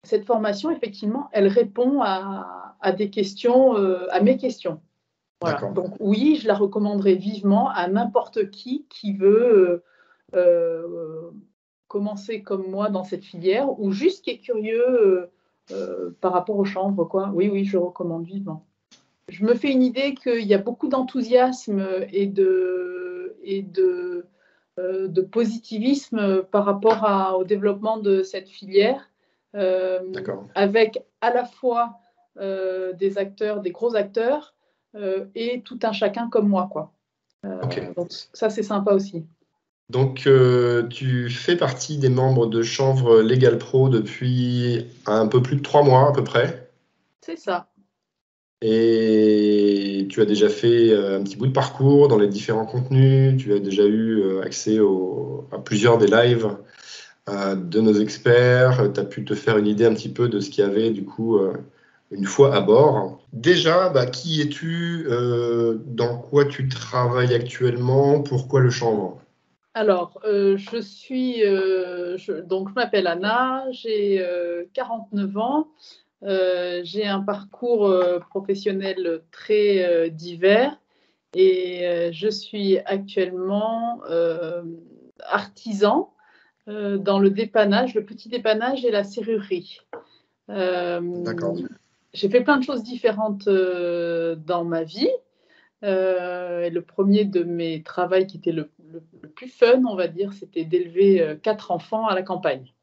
cette formation, effectivement, elle répond à des questions, à mes questions. Voilà. Donc oui, je la recommanderais vivement à n'importe qui veut commencer comme moi dans cette filière ou juste qui est curieux par rapport aux chanvres, quoi. Oui, je recommande vivement. Je me fais une idée qu'il y a beaucoup d'enthousiasme et de positivisme par rapport au développement de cette filière, avec à la fois des acteurs, des gros acteurs, et tout un chacun comme moi, quoi. Donc ça, c'est sympa aussi. Donc, tu fais partie des membres de Chanvre Legal Pro depuis un peu plus de 3 mois à peu près. C'est ça. Et tu as déjà fait un petit bout de parcours dans les différents contenus. Tu as déjà eu accès à plusieurs des lives de nos experts. Tu as pu te faire une idée un petit peu de ce qu'il y avait du coup une fois à bord. Déjà, qui es-tu, dans quoi tu travailles actuellement, pourquoi le chanvre? Alors, je m'appelle Anna, j'ai 49 ans, j'ai un parcours professionnel très divers et je suis actuellement artisan dans le dépannage, le petit dépannage et la serrurerie. D'accord. J'ai fait plein de choses différentes dans ma vie. Et le premier de mes travaux qui était le plus fun, on va dire, c'était d'élever 4 enfants à la campagne.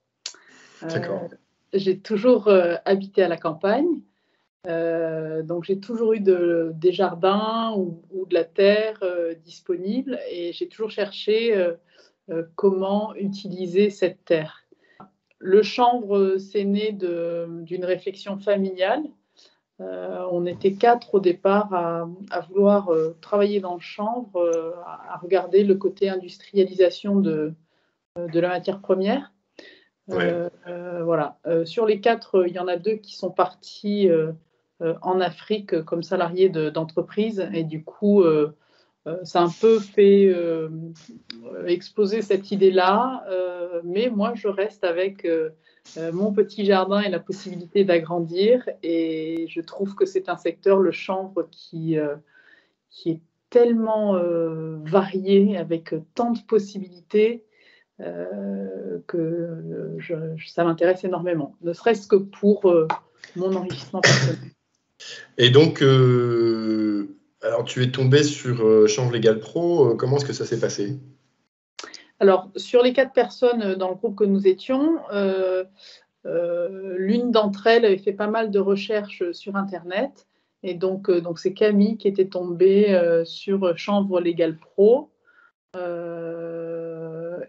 J'ai toujours habité à la campagne, donc j'ai toujours eu des jardins ou de la terre disponible et j'ai toujours cherché comment utiliser cette terre. Le chanvre, c'est né d'une réflexion familiale. On était 4 au départ à vouloir travailler dans le chanvre, à regarder le côté industrialisation de la matière première. Voilà. Sur les 4, il y en a 2 qui sont partis en Afrique comme salariés d'entreprise et du coup, ça a un peu fait exploser cette idée-là. Mais moi, je reste avec mon petit jardin et la possibilité d'agrandir. Et je trouve que c'est un secteur, le chanvre, qui est tellement varié, avec tant de possibilités, que ça m'intéresse énormément, ne serait-ce que pour mon enrichissement personnel. Et donc, alors tu es tombé sur Chanvre Legal Pro, comment est-ce que ça s'est passé? Alors, sur les 4 personnes dans le groupe que nous étions, l'une d'entre elles avait fait pas mal de recherches sur Internet. Et donc c'est Camille qui était tombée sur Chanvre Legal Pro.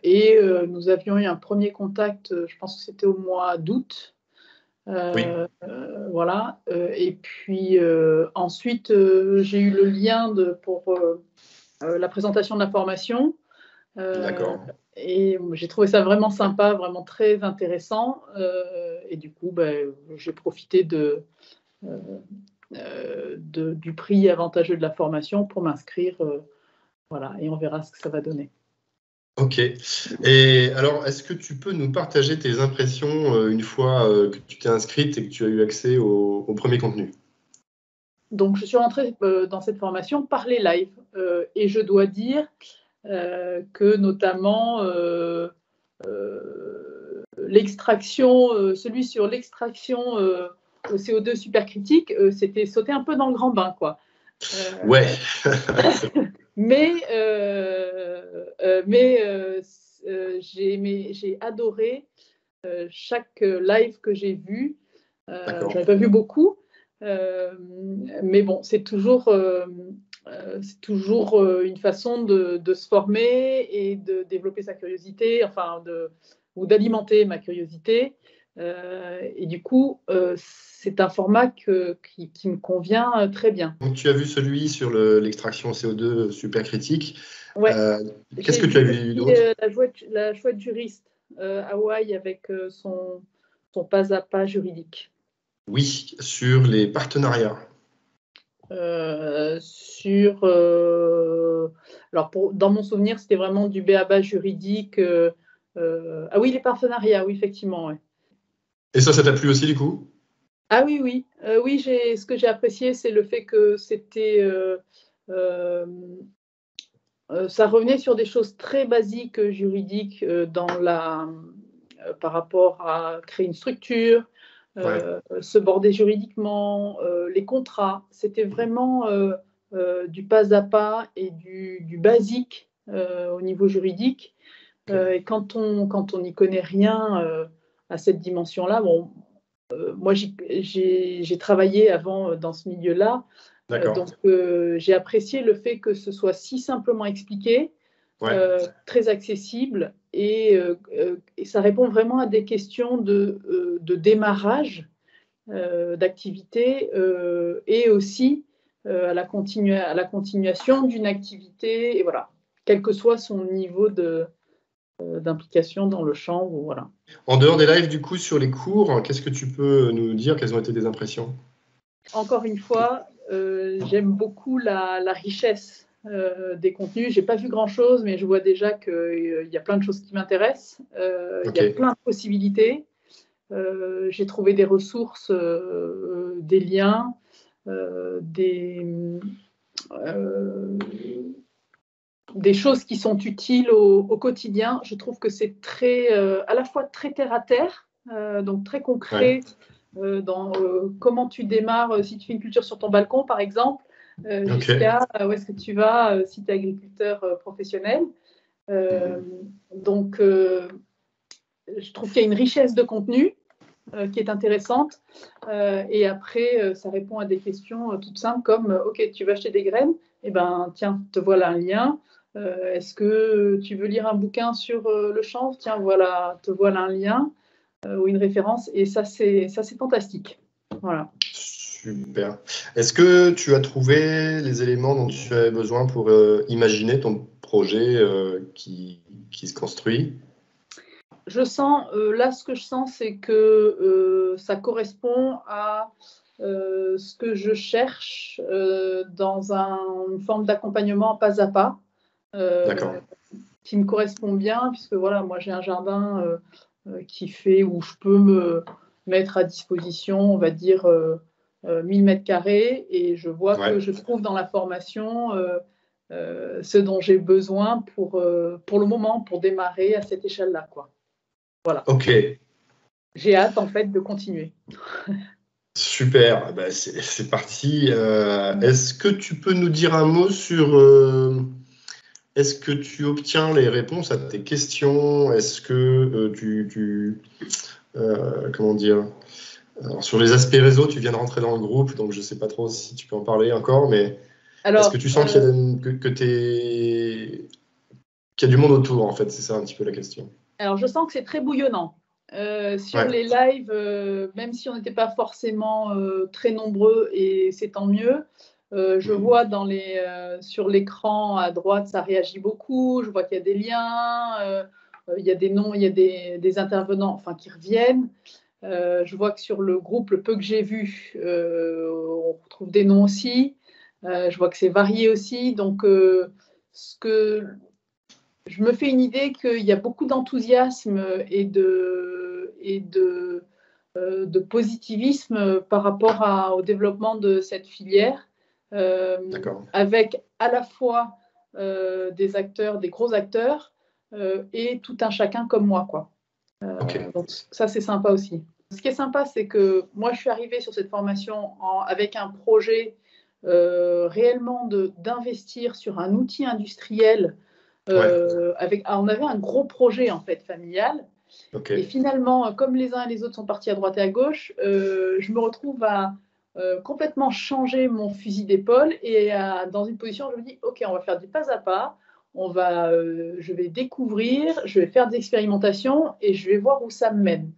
Et nous avions eu un premier contact, je pense que c'était au mois d'août. Voilà. Et puis ensuite, j'ai eu le lien pour la présentation de la formation. D'accord. Et j'ai trouvé ça vraiment sympa, vraiment très intéressant. Et du coup, j'ai profité du prix avantageux de la formation pour m'inscrire. Voilà, et on verra ce que ça va donner. Ok. Et alors, est-ce que tu peux nous partager tes impressions une fois que tu t'es inscrite et que tu as eu accès au premier contenu? Donc, je suis rentrée dans cette formation par les lives. Et je dois dire que notamment l'extraction, celui sur l'extraction au CO2 supercritique, c'était sauter un peu dans le grand bain, quoi. Ouais. mais j'ai adoré chaque live que j'ai vu. J'en ai pas vu beaucoup, mais bon, c'est toujours une façon de se former et de développer sa curiosité, ou d'alimenter ma curiosité. Et du coup, c'est un format qui me convient très bien. Donc, tu as vu celui sur l'extraction CO2 supercritique. Ouais. Qu'est-ce que tu as vu d'autre? La chouette juriste Hawaï avec son pas à pas juridique. Oui, sur les partenariats. Alors, dans mon souvenir, c'était vraiment du b.a.-ba juridique. Ah oui, les partenariats, oui, effectivement. Ouais. Et ça t'a plu aussi du coup? Ah oui, oui. Oui, ce que j'ai apprécié, c'est le fait que c'était... ça revenait sur des choses très basiques juridiques par rapport à créer une structure, se border juridiquement, les contrats. C'était vraiment du pas à pas et du basique au niveau juridique. Et quand on n'y connaît rien à cette dimension-là, bon, moi j'ai travaillé avant dans ce milieu-là, donc j'ai apprécié le fait que ce soit si simplement expliqué, très accessible, et ça répond vraiment à des questions de démarrage d'activité, et aussi à la continuation d'une activité, et voilà, quel que soit son niveau d'implication dans le champ. Voilà. En dehors des lives, du coup, sur les cours, qu'est-ce que tu peux nous dire? Quelles ont été tes impressions? Encore une fois, j'aime beaucoup la richesse des contenus. Je n'ai pas vu grand-chose, mais je vois déjà qu'il y a plein de choses qui m'intéressent. Il y a plein de possibilités. J'ai trouvé des ressources, des liens, des choses qui sont utiles au quotidien. Je trouve que c'est à la fois très terre à terre, donc très concret. Dans comment tu démarres si tu fais une culture sur ton balcon, par exemple, jusqu'à où est-ce que tu vas si tu es agriculteur professionnel. Donc, je trouve qu'il y a une richesse de contenu qui est intéressante. Et après, ça répond à des questions toutes simples comme OK, tu vas acheter des graines, eh ben, tiens, te voilà un lien. Est-ce que tu veux lire un bouquin sur le chanvre? Tiens, te voilà un lien. Ou une référence, et ça c'est fantastique. Voilà. Super. Est-ce que tu as trouvé les éléments dont tu avais besoin pour imaginer ton projet qui se construit? Je sens, là ce que je sens, c'est que ça correspond à ce que je cherche dans une forme d'accompagnement pas à pas, qui me correspond bien, puisque voilà, moi j'ai un jardin où je peux me mettre à disposition, on va dire, 1000 mètres carrés, et je vois que je trouve dans la formation ce dont j'ai besoin pour le moment, pour démarrer à cette échelle-là, quoi. Voilà. Ok. J'ai hâte, en fait, de continuer. Super, bah, c'est parti. Est-ce que tu peux nous dire un mot sur... est-ce que tu obtiens les réponses à tes questions? Est-ce que comment dire? Alors, sur les aspects réseau, tu viens de rentrer dans le groupe, donc je ne sais pas trop si tu peux en parler encore, mais est-ce que tu sens qu'il y a du monde autour, en fait? C'est ça un petit peu la question. Alors, je sens que c'est très bouillonnant. Sur les lives, même si on n'était pas forcément très nombreux, et c'est tant mieux, je vois sur l'écran à droite, ça réagit beaucoup. Je vois qu'il y a des liens, il y a des noms, il y a des intervenants qui reviennent. Je vois que sur le groupe, le peu que j'ai vu, on retrouve des noms aussi. Je vois que c'est varié aussi. Donc, je me fais une idée qu'il y a beaucoup d'enthousiasme et de positivisme par rapport au développement de cette filière, avec à la fois des acteurs, des gros acteurs, et tout un chacun comme moi, quoi. Donc ça, c'est sympa aussi. Ce qui est sympa, c'est que moi, je suis arrivée sur cette formation avec un projet réellement d'investir sur un outil industriel. On avait un gros projet, en fait, familial. Et finalement, comme les uns et les autres sont partis à droite et à gauche, je me retrouve à complètement changer mon fusil d'épaule, et dans une position où je me dis, OK, on va faire du pas à pas, je vais découvrir, je vais faire des expérimentations et je vais voir où ça me mène.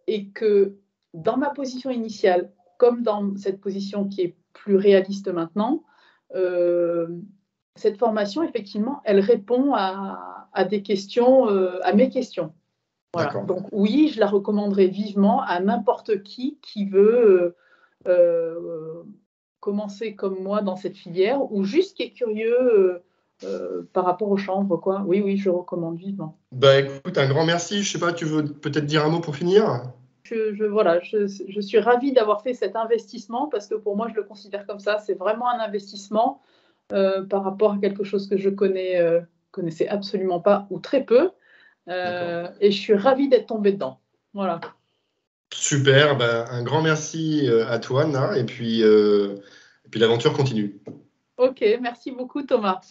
Et que dans ma position initiale, comme dans cette position qui est plus réaliste maintenant, cette formation, effectivement, elle répond à des questions, à mes questions. Voilà. Donc oui, je la recommanderais vivement à n'importe qui veut commencer comme moi dans cette filière, ou juste qui est curieux par rapport au chanvre, quoi. Oui, je recommande vivement. Bah écoute, un grand merci. Je sais pas, tu veux peut-être dire un mot pour finir? voilà, je suis ravie d'avoir fait cet investissement parce que pour moi, je le considère comme ça. C'est vraiment un investissement par rapport à quelque chose que je connaissais absolument pas ou très peu. Et je suis ravie d'être tombée dedans. Voilà. Super, un grand merci à toi, Na, et puis l'aventure continue. Ok, merci beaucoup Thomas.